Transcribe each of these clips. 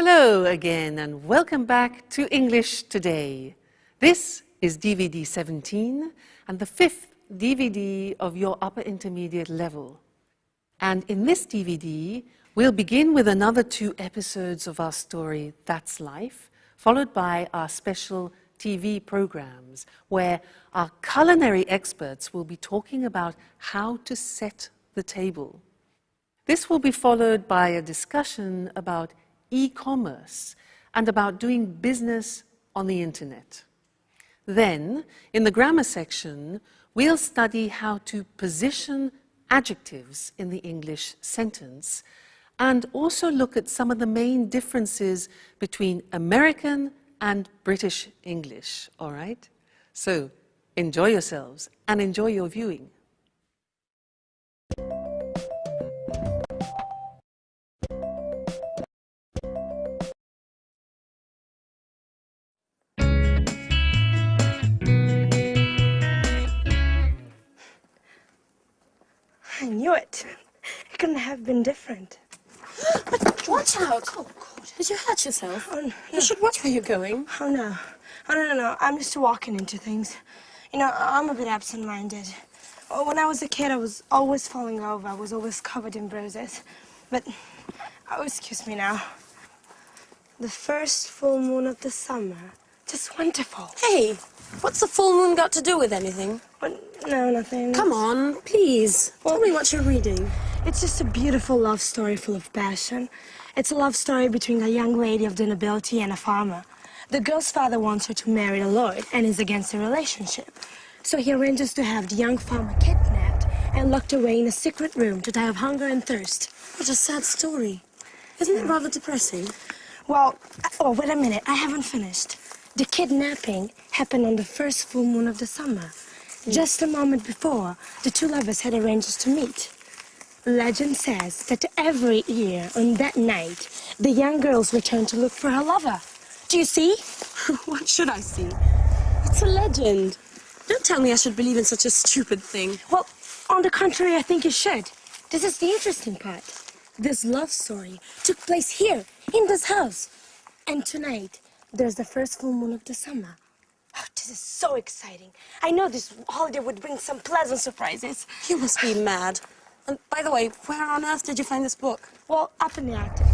Hello again and welcome back to English Today. This is DVD 17 and the fifth DVD of your upper intermediate level. And in this DVD, we'll begin with another 2 episodes of our story, That's Life, followed by our special TV programs, where our culinary experts will be talking about how to set the table. This will be followed by a discussion about e-commerce and about doing business on the internet. Then, in the grammar section, we'll study how to position adjectives in the English sentence and also look at some of the main differences between American and British English, all right? So, enjoy yourselves and enjoy your viewing. I knew it. It couldn't have been different. Watch out! Oh, God. Did you hurt yourself? Oh, no. You should watch where you're going. Oh, no. Oh, no. I'm just walking into things. You know, I'm a bit absent-minded. When I was a kid, I was always falling over. I was always covered in bruises. But, oh, excuse me now. The first full moon of the summer. Just wonderful. Hey, what's the full moon got to do with anything? No, nothing. Come on, please. Tell me what you're reading. It's just a beautiful love story full of passion. It's a love story between a young lady of the nobility and a farmer. The girl's father wants her to marry a lord and is against the relationship. So he arranges to have the young farmer kidnapped and locked away in a secret room to die of hunger and thirst. What a sad story. Isn't it rather depressing? Well, oh, wait a minute. I haven't finished. The kidnapping happened on the first full moon of the summer. Just a moment before, the 2 lovers had arranged to meet. Legend says that every year on that night, the young girls return to look for her lover. Do you see? What should I see? It's a legend. Don't tell me I should believe in such a stupid thing. Well, on the contrary, I think you should. This is the interesting part. This love story took place here, in this house. And tonight, there's the first full moon of the summer. Oh, this is so exciting. I know this holiday would bring some pleasant surprises. You must be mad. And by the way, where on earth did you find this book? Well, up in the Arctic.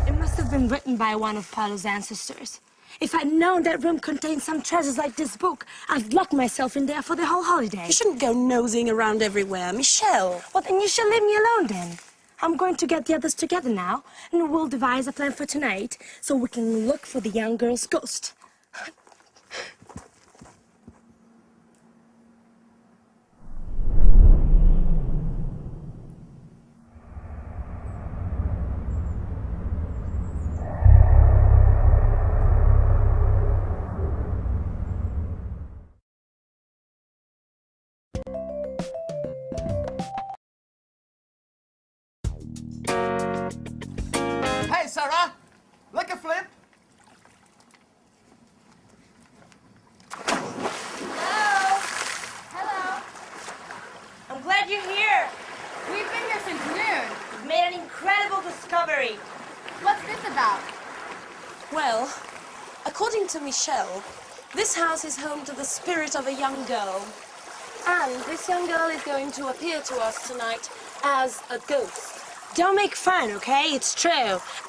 It must have been written by one of Paolo's ancestors. If I'd known that room contained some treasures like this book, I'd lock myself in there for the whole holiday. You shouldn't go nosing around everywhere, Michelle. Well, then you should leave me alone, then. I'm going to get the others together now, and we'll devise a plan for tonight so we can look for the young girl's ghost. Hey, Sarah! Lick a flip! Hello. I'm glad you're here. We've been here since noon. You've made an incredible discovery. What's this about? Well, according to Michelle, this house is home to the spirit of a young girl. And this young girl is going to appear to us tonight as a ghost. Don't make fun, okay? It's true.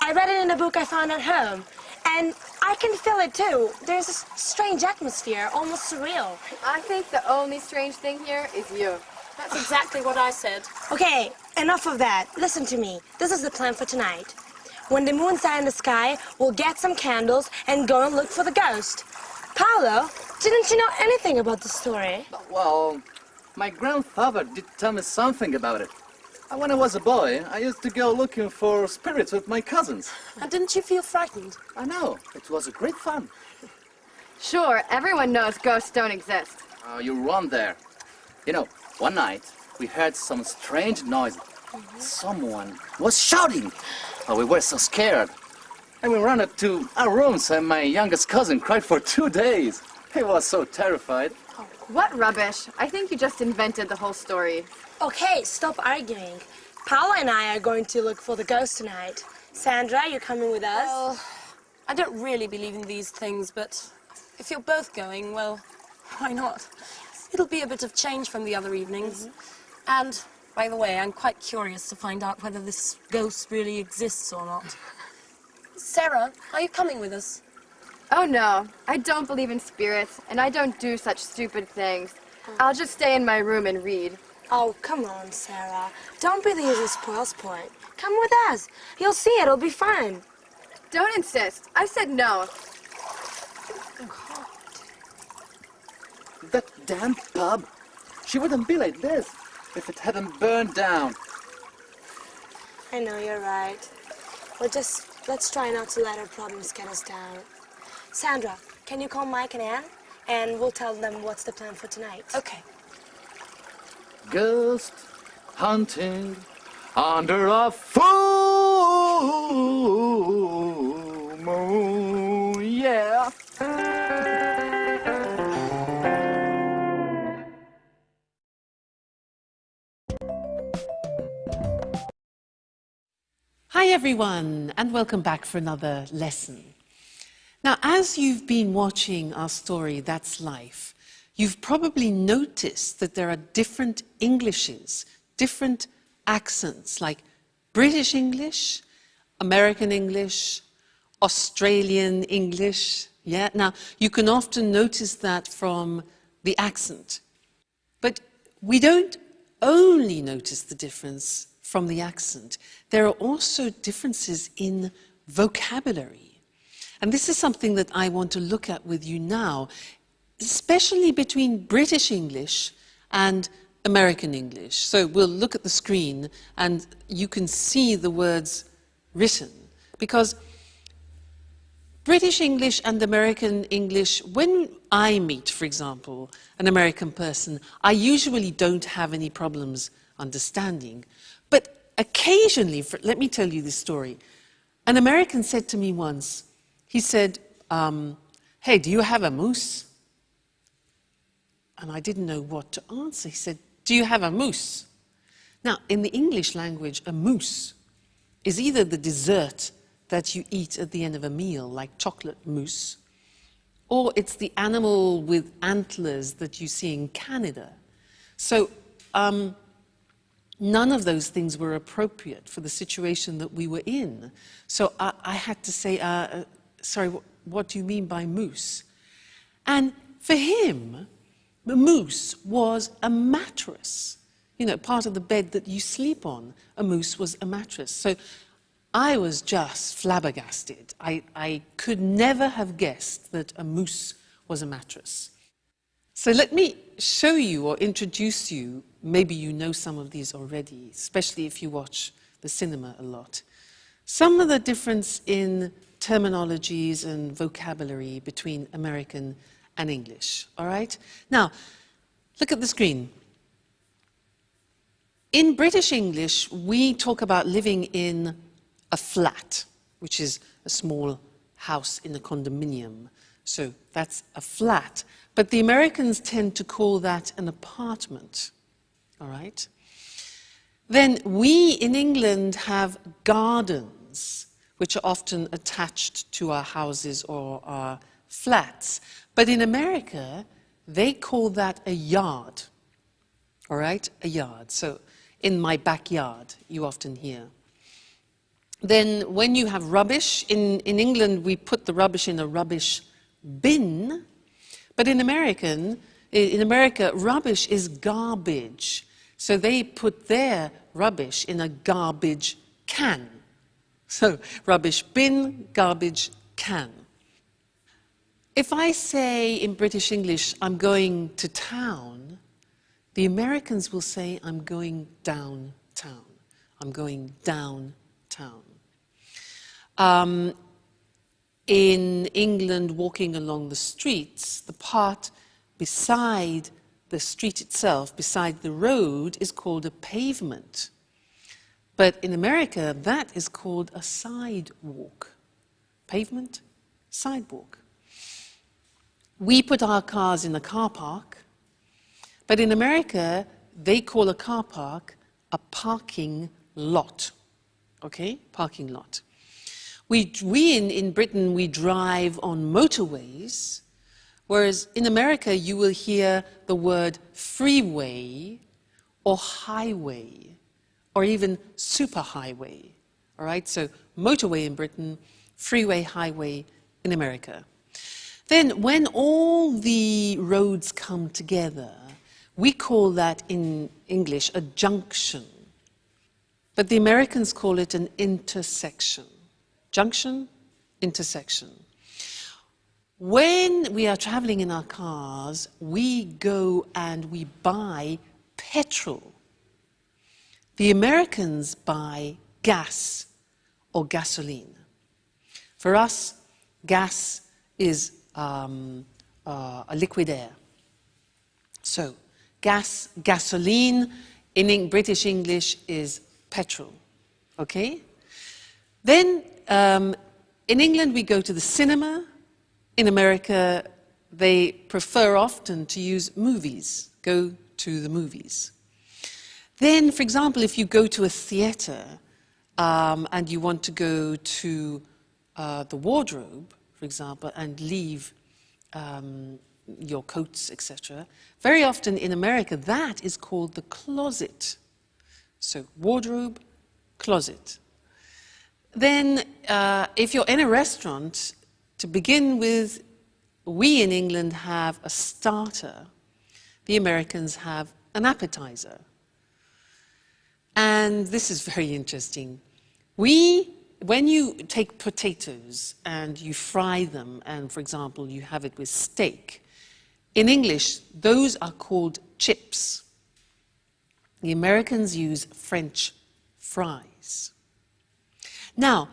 I read it in a book I found at home. And I can feel it, too. There's a strange atmosphere, almost surreal. I think the only strange thing here is you. That's exactly what I said. Okay, enough of that. Listen to me. This is the plan for tonight. When the moon's out in the sky, we'll get some candles and go and look for the ghost. Paolo, didn't you know anything about the story? Well, my grandfather did tell me something about it. And when I was a boy, I used to go looking for spirits with my cousins. And didn't you feel frightened? I know, it was a great fun. Sure, everyone knows ghosts don't exist. Oh, you're wrong there. You know, one night, we heard some strange noise. Someone was shouting. Oh, we were so scared. And we ran up to our rooms and my youngest cousin cried for 2 days. He was so terrified. What rubbish. I think you just invented the whole story. Okay, stop arguing. Paolo and I are going to look for the ghost tonight. Sandra, you coming with us? Well, I don't really believe in these things, but if you're both going, well, why not? It'll be a bit of change from the other evenings. And, by the way, I'm quite curious to find out whether this ghost really exists or not. Sarah, are you coming with us? Oh no, I don't believe in spirits, and I don't do such stupid things. I'll just stay in my room and read. Oh, come on, Sarah. Don't be the usual spoil sport. Come with us. You'll see it'll be fun. Don't insist. I said no. That damn pub. She wouldn't be like this if it hadn't burned down. I know you're right. Let's try not to let our problems get us down. Sandra, can you call Mike and Anne? And we'll tell them what's the plan for tonight. Okay. Ghost hunting under a full moon, yeah. Hi everyone, and welcome back for another lesson. Now, as you've been watching our story, That's Life, you've probably noticed that there are different Englishes, different accents, like British English, American English, Australian English. Yeah, now you can often notice that from the accent. But we don't only notice the difference from the accent. There are also differences in vocabulary. And this is something that I want to look at with you now, especially between British English and American English. So we'll look at the screen and you can see the words written. Because British English and American English, when I meet, for example, an American person, I usually don't have any problems understanding. But occasionally, let me tell you this story. An American said to me once, he said, hey, do you have a moose? And I didn't know what to answer. He said, do you have a moose? Now, in the English language, a moose is either the dessert that you eat at the end of a meal, like chocolate mousse, or it's the animal with antlers that you see in Canada. So none of those things were appropriate for the situation that we were in. So I had to say, sorry, what do you mean by moose? And for him, the moose was a mattress. You know, part of the bed that you sleep on, a moose was a mattress. So I was just flabbergasted. I could never have guessed that a moose was a mattress. So let me show you or introduce you, maybe you know some of these already, especially if you watch the cinema a lot. Some of the difference in terminologies and vocabulary between American and English, all right? Now, look at the screen. In British English, we talk about living in a flat, which is a small house in a condominium. So that's a flat. But the Americans tend to call that an apartment, all right? Then we in England have gardens, which are often attached to our houses or our flats. But in America, they call that a yard, all right? A yard. So in my backyard, you often hear. Then when you have rubbish, in England, we put the rubbish in a rubbish bin. But in America, rubbish is garbage. So they put their rubbish in a garbage can. So rubbish bin, garbage can. If I say in British English, I'm going to town, the Americans will say, I'm going downtown. I'm going downtown. In England, walking along the streets, the part beside the street itself, beside the road, is called a pavement. But in America, that is called a sidewalk. Pavement, sidewalk. We put our cars in a car park, but in America, they call a car park a parking lot. Okay? Parking lot. in Britain, we drive on motorways, whereas in America, you will hear the word freeway or highway or even superhighway. All right, so motorway in Britain, freeway, highway in America. Then when all the roads come together, we call that in English a junction. But the Americans call it an intersection. Junction, intersection. When we are traveling in our cars, we go and we buy petrol. The Americans buy gas or gasoline. For us, gas is a liquid air. So, gas, gasoline, in British English is petrol, okay? Then, in England, we go to the cinema. In America, they prefer often to use movies, go to the movies. Then, for example, if you go to a theater and you want to go to the wardrobe, for example, and leave your coats, etc., very often in America, that is called the closet. So, wardrobe, closet. Then, if you're in a restaurant, to begin with, we in England have a starter. The Americans have an appetizer. And this is very interesting. When you take potatoes and you fry them, and for example, you have it with steak, in English, those are called chips. The Americans use French fries. Now,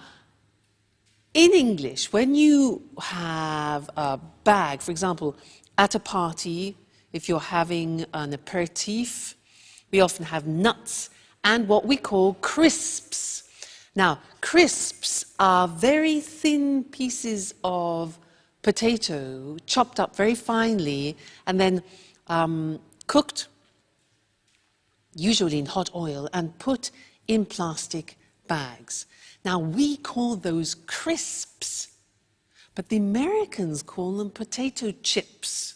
in English, when you have a bag, for example, at a party, if you're having an aperitif, we often have nuts and what we call crisps. Now, crisps are very thin pieces of potato, chopped up very finely, and then cooked, usually in hot oil, and put in plastic bags. Now, we call those crisps, but the Americans call them potato chips.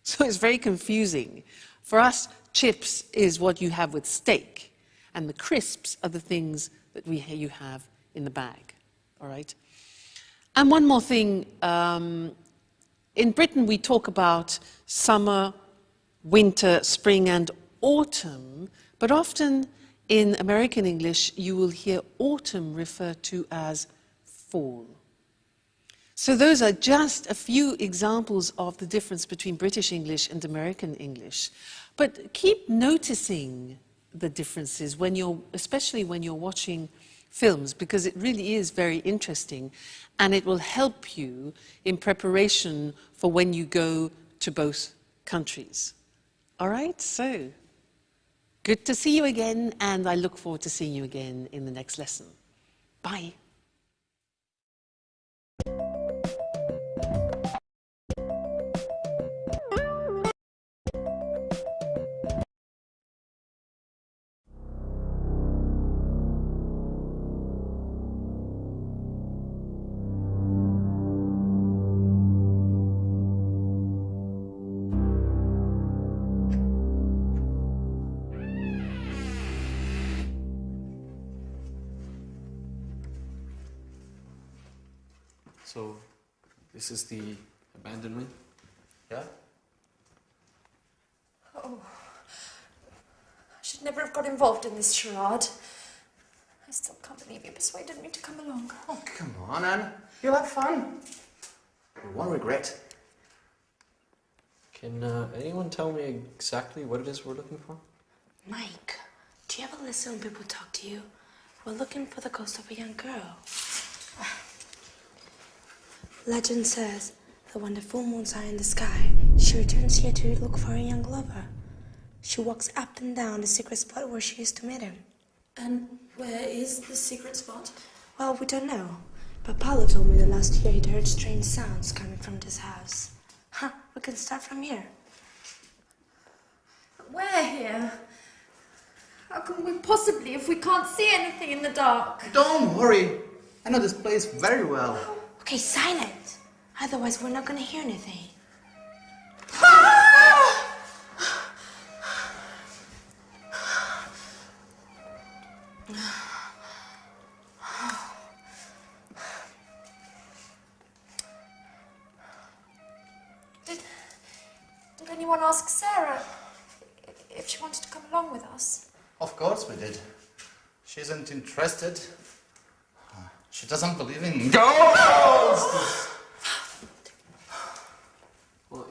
So it's very confusing. For us, chips is what you have with steak, and the crisps are the things that you have in the bag, all right? And one more thing, in Britain we talk about summer, winter, spring and autumn, but often in American English, you will hear autumn referred to as fall. So those are just a few examples of the difference between British English and American English. But keep noticing the differences especially when you're watching films, because it really is very interesting, and it will help you in preparation for when you go to both countries. All right, so good to see you again, and I look forward to seeing you again in the next lesson. Bye. So, this is the abandonment? Yeah? Oh, I should never have got involved in this charade. I still can't believe you persuaded me to come along. Oh, come on, Anne. You'll have fun. You won't regret. Can anyone tell me exactly what it is we're looking for? Mike, do you ever listen when people talk to you? We're looking for the ghost of a young girl. Legend says that when the full moons are in the sky, she returns here to look for a young lover. She walks up and down the secret spot where she used to meet him. And where is the secret spot? Well, we don't know, but Paolo told me that last year he'd heard strange sounds coming from this house. Huh, we can start from here. Where here? How can we possibly if we can't see anything in the dark? Don't worry. I know this place very well. Okay, silent. Otherwise, we're not gonna hear anything. Did anyone ask Sarah if she wanted to come along with us? Of course we did. She isn't interested. She doesn't believe in ghosts! Well,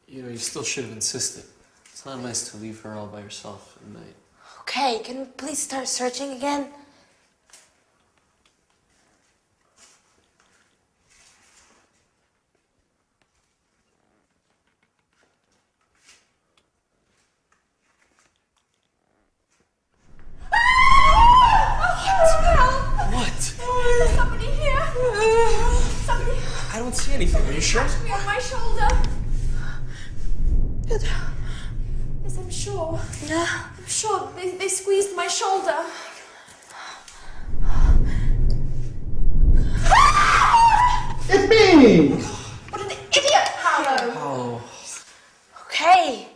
you still should have insisted. It's not nice to leave her all by herself at night. Okay, can we please start searching again? What? There's somebody here. Somebody I don't see anything. Are you sure? touched me on my shoulder. Yes, I'm sure. I'm sure they squeezed my shoulder. It's me! What an idiot, Paolo! Oh. Okay.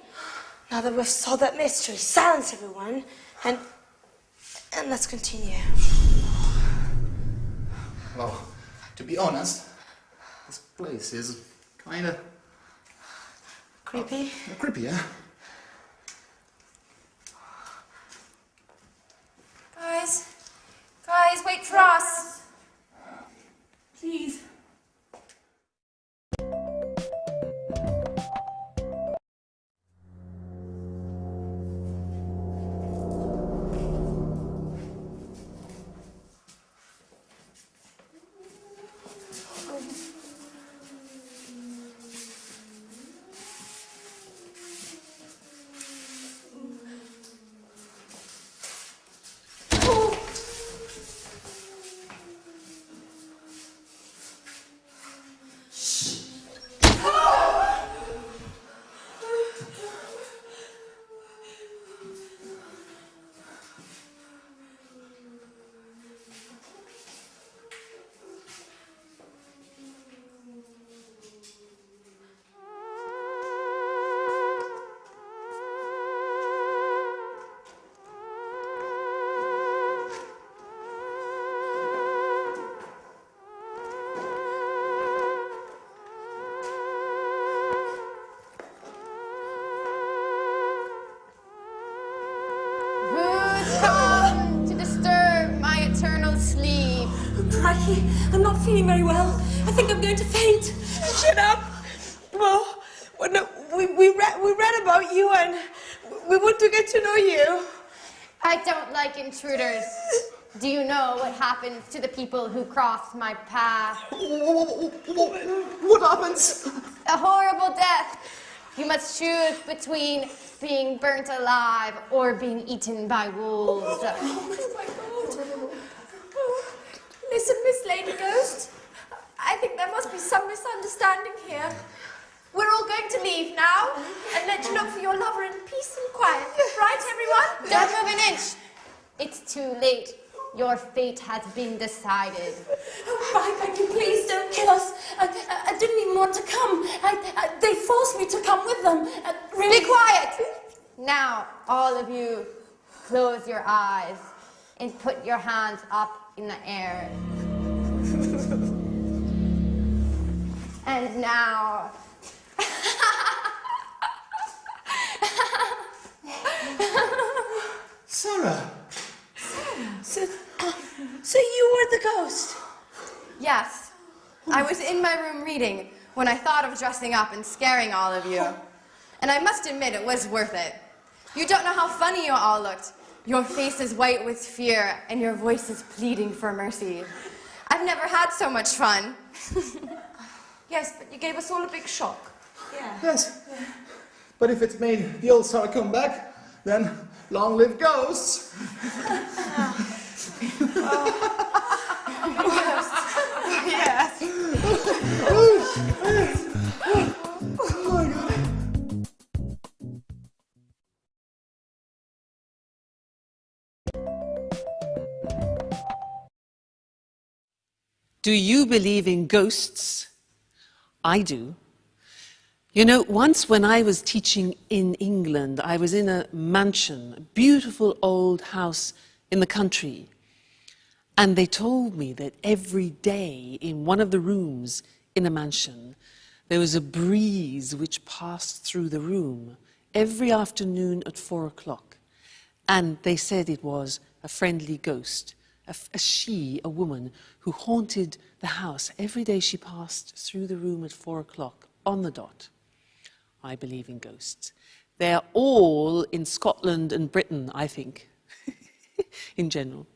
Now that we've solved that mystery, silence everyone, and let's continue. Well, to be honest, this place is kinda Creepy. creepy, yeah? Guys, wait for us. Please. Who's come to disturb my eternal sleep? Crikey, I'm not feeling very well. I think I'm going to faint. Shut up! Well, no, we read about you and we want to get to know you. I don't like intruders. Do you know what happens to the people who cross my path? What happens? A horrible death. You must choose between being burnt alive or being eaten by wolves. Oh my God. Oh, listen, Miss Lady Ghost. I think there must be some misunderstanding here. We're all going to leave now and let you look for your lover in peace and quiet. Right, everyone? Don't move an inch. It's too late. Your fate has been decided. Oh, I beg you, please don't kill us. I didn't even want to come. They forced me to come with them. Really. Be quiet! Now, all of you, close your eyes and put your hands up in the air. And now... Sarah! So you were the ghost. Yes, I was in my room reading when I thought of dressing up and scaring all of you. And I must admit, it was worth it. You don't know how funny you all looked. Your faces white with fear and your voices pleading for mercy. I've never had so much fun. Yes, but you gave us all a big shock. Yes. But if it's made the old Sarah come back, then long live ghosts! Yes. Oh my God. Do you believe in ghosts? I do. You know, once when I was teaching in England, I was in a mansion, a beautiful old house in the country. And they told me that every day in one of the rooms in a mansion, there was a breeze which passed through the room every afternoon at 4 o'clock. And they said it was a friendly ghost, a woman who haunted the house. Every day she passed through the room at 4 o'clock on the dot. I believe in ghosts. They're all in Scotland and Britain, I think, in general.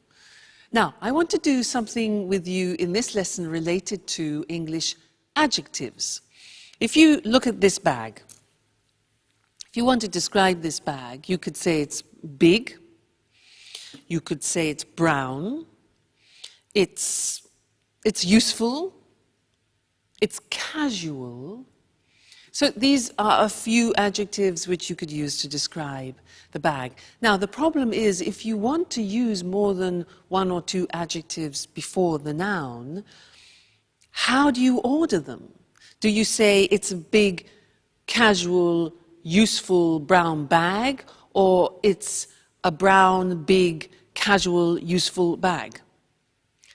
Now, I want to do something with you in this lesson related to English adjectives. If you look at this bag, if you want to describe this bag, you could say it's big, you could say it's brown, it's useful, it's casual. So these are a few adjectives which you could use to describe the bag. Now, the problem is if you want to use more than one or two adjectives before the noun, how do you order them? Do you say it's a big, casual, useful brown bag, or it's a brown, big, casual, useful bag?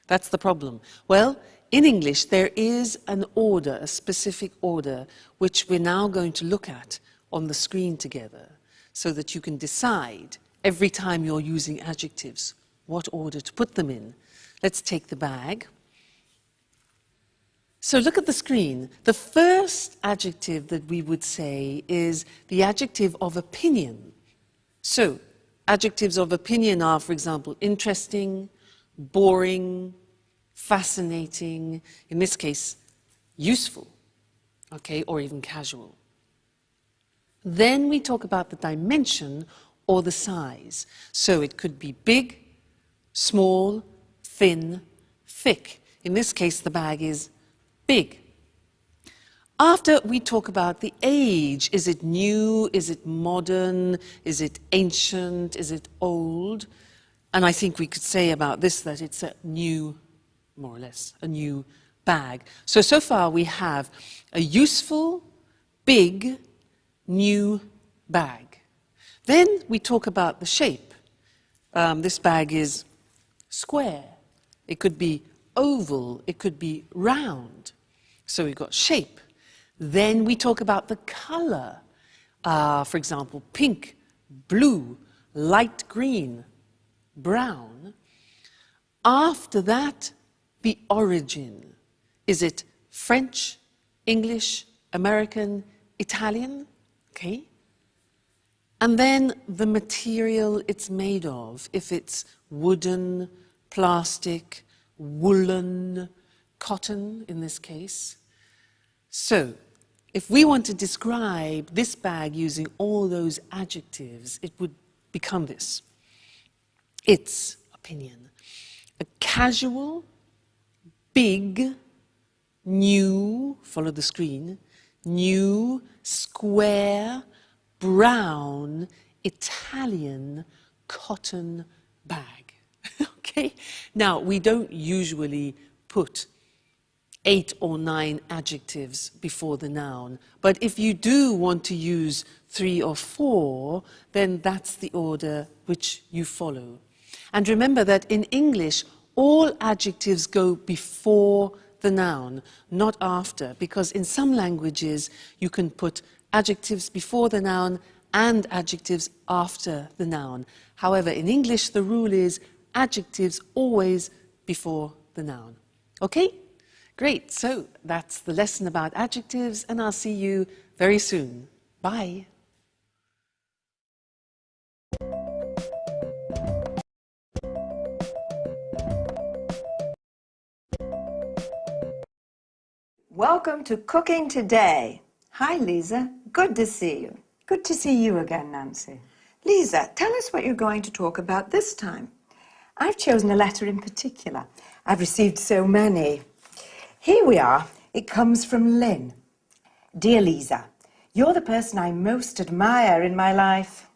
That's the problem. Well, in English, there is an order, a specific order, which we're now going to look at on the screen together, so that you can decide every time you're using adjectives what order to put them in. Let's take the bag. So look at the screen. The first adjective that we would say is the adjective of opinion. So adjectives of opinion are, for example, interesting, boring, fascinating, in this case, useful, okay, or even casual. Then we talk about the dimension or the size. So it could be big, small, thin, thick. In this case, the bag is big. After we talk about the age, is it new, is it modern, is it ancient, is it old? And I think we could say about this that it's a new, more or less, a new bag. So far we have a useful, big, new bag. Then we talk about the shape. This bag is square. It could be oval. It could be round. So we've got shape. Then we talk about the color. For example, pink, blue, light green, brown. After that, the origin. Is it French, English, American, Italian? Okay. And then the material it's made of. If it's wooden, plastic, woolen, cotton in this case. So, if we want to describe this bag using all those adjectives, it would become this. Its opinion. A casual, big, new, follow the screen, new, square, brown, Italian cotton bag. Okay? Now, we don't usually put 8 or 9 adjectives before the noun, but if you do want to use 3 or 4, then that's the order which you follow. And remember that in English, all adjectives go before the noun, not after, because in some languages you can put adjectives before the noun and adjectives after the noun. However, in English, the rule is adjectives always before the noun. Okay? Great. So that's the lesson about adjectives, and I'll see you very soon. Bye. Welcome to Cooking Today. Hi, Lisa. Good to see you. Good to see you again, Nancy. Lisa, tell us what you're going to talk about this time. I've chosen a letter in particular. I've received so many. Here we are. It comes from Lynn. Dear Lisa, you're the person I most admire in my life.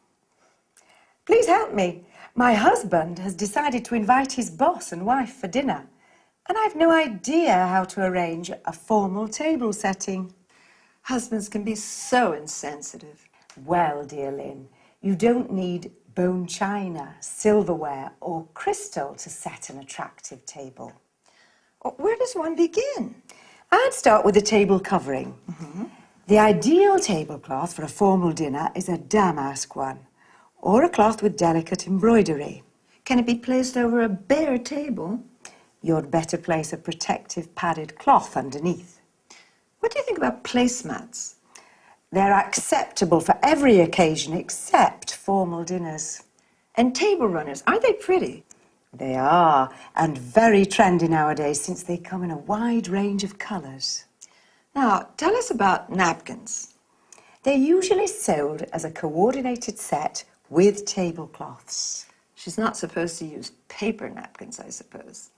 Please help me. My husband has decided to invite his boss and wife for dinner. And I've no idea how to arrange a formal table setting. Husbands can be so insensitive. Well, dear Lynn, you don't need bone china, silverware or crystal to set an attractive table. Where does one begin? I'd start with the table covering. The ideal tablecloth for a formal dinner is a damask one, or a cloth with delicate embroidery. Can it be placed over a bare table? You'd better place a protective padded cloth underneath. What do you think about placemats? They're acceptable for every occasion except formal dinners. And table runners, aren't they pretty? They are, and very trendy nowadays since they come in a wide range of colours. Now, tell us about napkins. They're usually sold as a coordinated set with tablecloths. She's not supposed to use paper napkins, I suppose.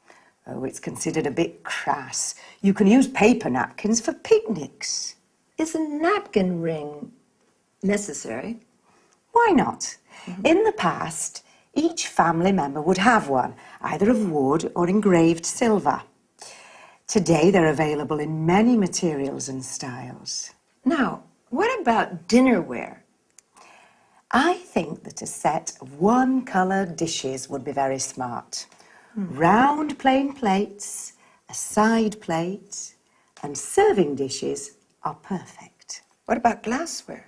Oh, it's considered a bit crass. You can use paper napkins for picnics. Is a napkin ring necessary? Why not? In the past, each family member would have one, either of wood or engraved silver. Today, they're available in many materials and styles. Now, what about dinnerware? I think that a set of one-colour dishes would be very smart. Round plain plates, a side plate, and serving dishes are perfect. What about glassware?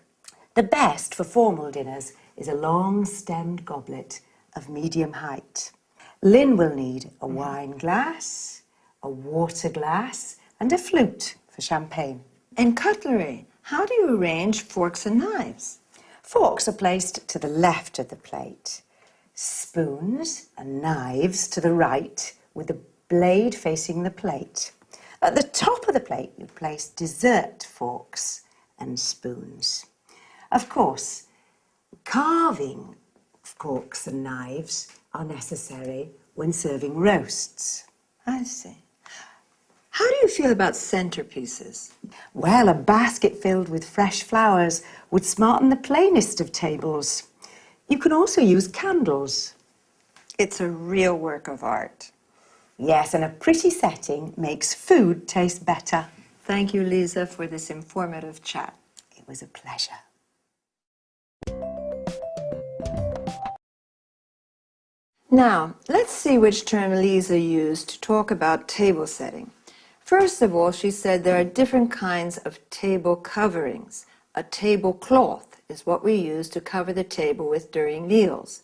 The best for formal dinners is a long-stemmed goblet of medium height. Lynn will need a wine glass, a water glass, and a flute for champagne. And cutlery. How do you arrange forks and knives? Forks are placed to the left of the plate. Spoons and knives to the right, with the blade facing the plate. At the top of the plate, you place dessert forks and spoons. Of course, carving forks and knives are necessary when serving roasts. I see. How do you feel about centerpieces? Well, a basket filled with fresh flowers would smarten the plainest of tables. You can also use candles. It's a real work of art. Yes, and a pretty setting makes food taste better. Thank you, Lisa, for this informative chat. It was a pleasure. Now, let's see which term Lisa used to talk about table setting. First of all, she said there are different kinds of table coverings. A tablecloth is what we use to cover the table with during meals.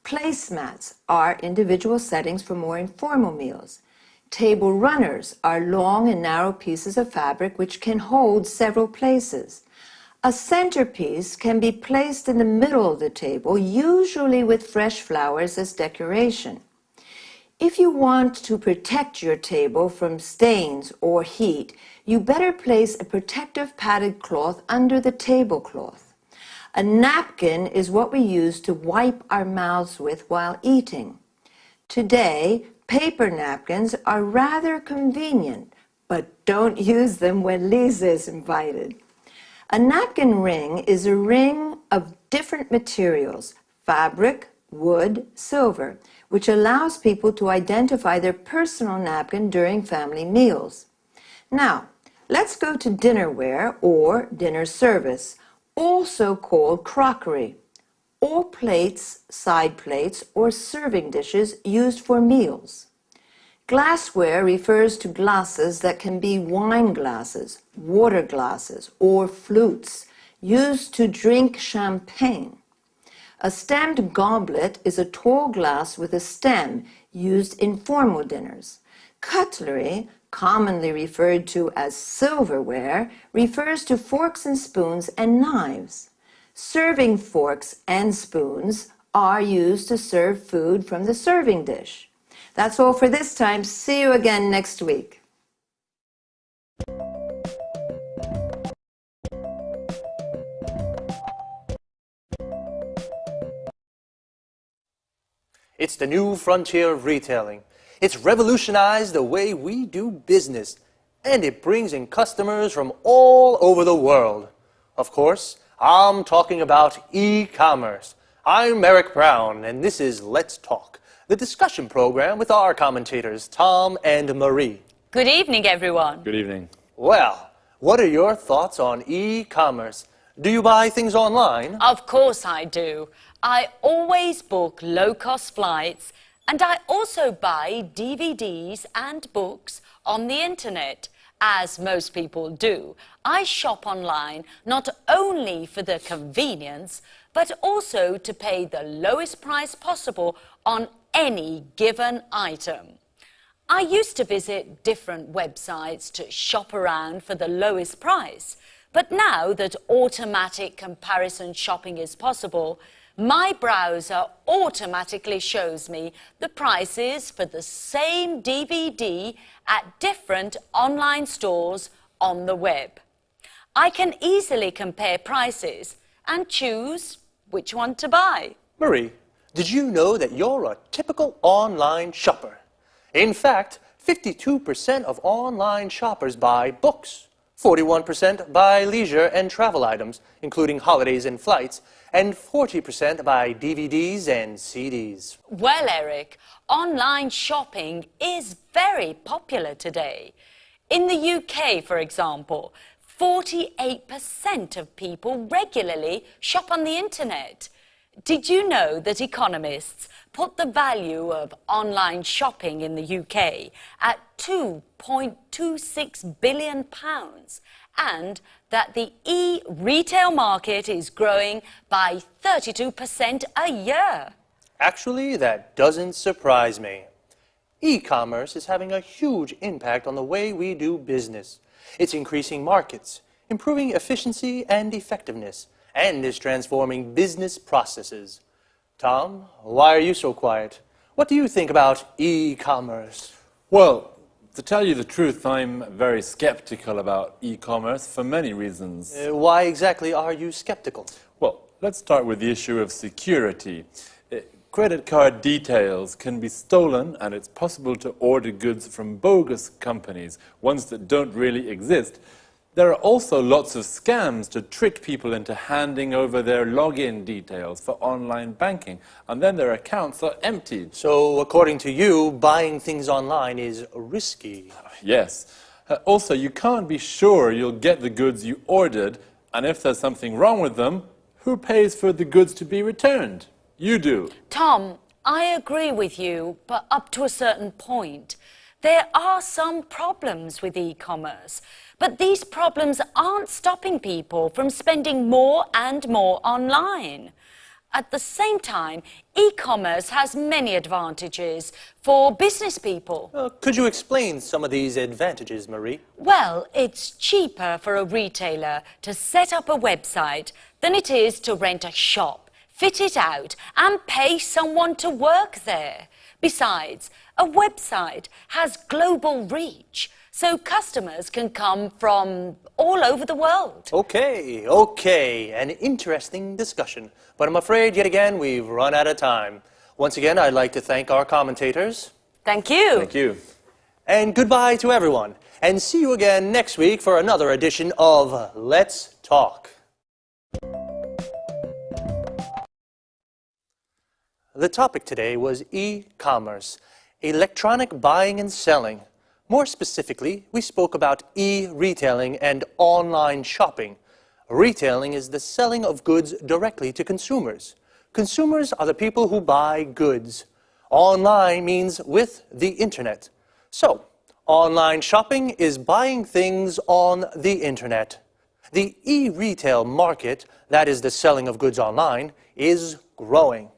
Placemats are individual settings for more informal meals. Table runners are long and narrow pieces of fabric which can hold several places. A centerpiece can be placed in the middle of the table, usually with fresh flowers as decoration. If you want to protect your table from stains or heat, you better place a protective padded cloth under the tablecloth. A napkin is what we use to wipe our mouths with while eating. Today, paper napkins are rather convenient, but don't use them when Lisa is invited. A napkin ring is a ring of different materials, fabric, wood, silver, which allows people to identify their personal napkin during family meals. Now, let's go to dinnerware or dinner service, also called crockery, or plates, side plates, or serving dishes used for meals. Glassware refers to glasses that can be wine glasses, water glasses, or flutes used to drink champagne. A stemmed goblet is a tall glass with a stem used in formal dinners. Cutlery, commonly referred to as silverware, refers to forks and spoons and knives. Serving forks and spoons are used to serve food from the serving dish. That's all for this time. See you again next week. It's the new frontier of retailing. It's revolutionized the way we do business, and it brings in customers from all over the world. Of course, I'm talking about e-commerce. I'm Eric Brown, and this is Let's Talk, the discussion program with our commentators, Tom and Marie. Good evening, everyone. Good evening. Well, what are your thoughts on e-commerce? Do you buy things online? Of course I do. I always book low-cost flights, and I also buy DVDs and books on the internet. As most people do, I shop online not only for the convenience, but also to pay the lowest price possible on any given item. I used to visit different websites to shop around for the lowest price, but now that automatic comparison shopping is possible, my browser automatically shows me the prices for the same DVD at different online stores on the web. I can easily compare prices and choose which one to buy. Marie, did you know that you're a typical online shopper? In fact, 52% of online shoppers buy books, 41% buy leisure and travel items, including holidays and flights, and 40% buy DVDs and CDs. Well, Eric, online shopping is very popular today. In the UK, for example, 48% of people regularly shop on the internet. Did you know that economists put the value of online shopping in the UK at £2.26 billion and that the e-retail market is growing by 32% a year? Actually, that doesn't surprise me. E-commerce is having a huge impact on the way we do business. It's increasing markets, improving efficiency and effectiveness, and is transforming business processes. Tom, why are you so quiet? What do you think about e-commerce? Well, to tell you the truth, I'm very skeptical about e-commerce for many reasons. Why exactly are you skeptical? Well, let's start with the issue of security. Credit card details can be stolen, and it's possible to order goods from bogus companies, ones that don't really exist. There are also lots of scams to trick people into handing over their login details for online banking, and then their accounts are emptied. So, according to you, buying things online is risky. Yes. Also, you can't be sure you'll get the goods you ordered, and if there's something wrong with them, who pays for the goods to be returned? You do. Tom, I agree with you, but up to a certain point. There are some problems with e-commerce, but these problems aren't stopping people from spending more and more online. At the same time, e-commerce has many advantages for business people. Could you explain some of these advantages, Marie? Well, it's cheaper for a retailer to set up a website than it is to rent a shop, fit it out, and pay someone to work there. Besides, a website has global reach, so customers can come from all over the world. Okay, an interesting discussion. But I'm afraid, yet again, we've run out of time. Once again, I'd like to thank our commentators. Thank you. Thank you. And goodbye to everyone. And see you again next week for another edition of Let's Talk. The topic today was e-commerce, electronic buying and selling. More specifically, we spoke about e-retailing and online shopping. Retailing is the selling of goods directly to consumers. Consumers are the people who buy goods. Online means with the internet. So, online shopping is buying things on the internet. The e-retail market, that is the selling of goods online, is growing.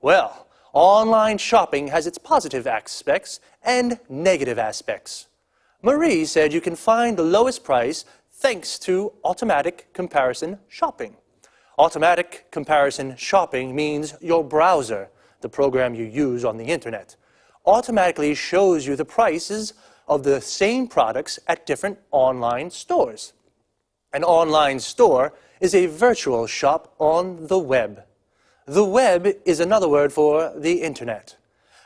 Well, online shopping has its positive aspects and negative aspects. Marie said you can find the lowest price thanks to automatic comparison shopping. Automatic comparison shopping means your browser, the program you use on the internet, automatically shows you the prices of the same products at different online stores. An online store is a virtual shop on the web. The web is another word for the internet.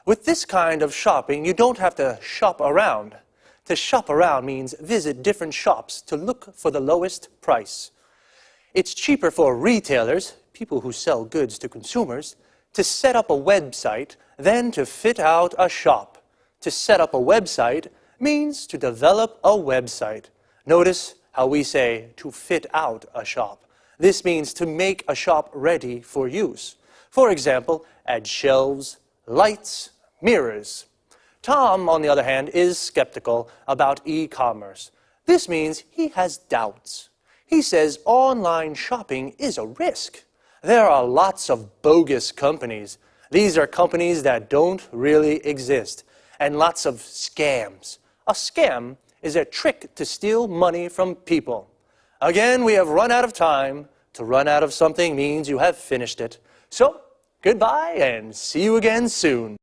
With this kind of shopping, you don't have to shop around. To shop around means visit different shops to look for the lowest price. It's cheaper for retailers, people who sell goods to consumers, to set up a website than to fit out a shop. To set up a website means to develop a website. Notice how we say to fit out a shop. This means to make a shop ready for use. For example, add shelves, lights, mirrors. Tom, on the other hand, is skeptical about e-commerce. This means he has doubts. He says online shopping is a risk. There are lots of bogus companies. These are companies that don't really exist. And lots of scams. A scam is a trick to steal money from people. Again, we have run out of time. To run out of something means you have finished it. So, goodbye and see you again soon.